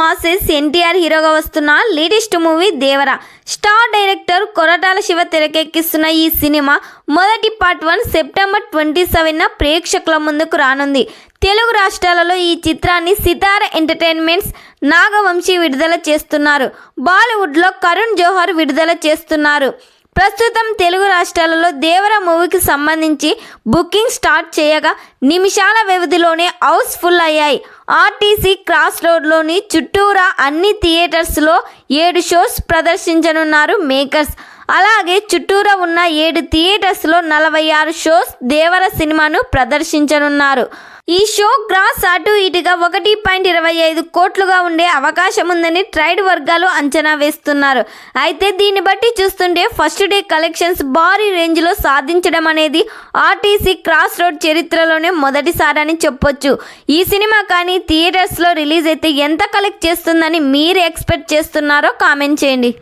Masses NTR హీరోగా వస్తున్న latest movie దేవర. Star director Koratala Shiva తెరకెక్కిస్తున్న ఈ సినిమా మొదటి పార్ట్ 1 సెప్టెంబర్ 27న ప్రేక్షకుల ముందుకు రానుంది. తెలుగు రాష్ట్రాలలో ఈ చిత్రాన్ని సితార ఎంటర్టైన్మెంట్స్ నాగవంశీ విడుదల చేస్తున్నారు. బాలీవుడ్లో కరుణ్ జోహర్ విడుదల చేస్తున్నారు. ప్రస్తుతం తెలుగు రాష్ట్రాలలో దేవర మూవీకి సంబంధించి బుకింగ్ స్టార్ట్ చేయగా నిమిషాల వ్యవధిలోనే హౌస్ ఫుల్ అయ్యాయి. ఆర్టీసీ క్రాస్ రోడ్లోని చుట్టూరా అన్ని థియేటర్స్లో 7 షోస్ ప్రదర్శించనున్నారు మేకర్స్. అలాగే చుట్టూరా ఉన్న 7 థియేటర్స్లో 46 షోస్ దేవర సినిమాను ప్రదర్శించనున్నారు. ఈ షో గ్రాస్ అటు ఇటుగా 1.25 కోట్లుగా ఉండే అవకాశం ఉందని ట్రేడ్ వర్గాలు అంచనా వేస్తున్నారు. అయితే దీన్ని బట్టి చూస్తుంటే ఫస్ట్ డే కలెక్షన్స్ భారీ రేంజ్లో సాధించడం అనేది ఆర్టీసీ క్రాస్ రోడ్ చరిత్రలోనే మొదటిసారని చెప్పొచ్చు. ఈ సినిమా కానీ థియేటర్స్లో రిలీజ్ అయితే ఎంత కలెక్ట్ చేస్తుందని మీరు ఎక్స్పెక్ట్ చేస్తున్నారో కామెంట్ చేయండి.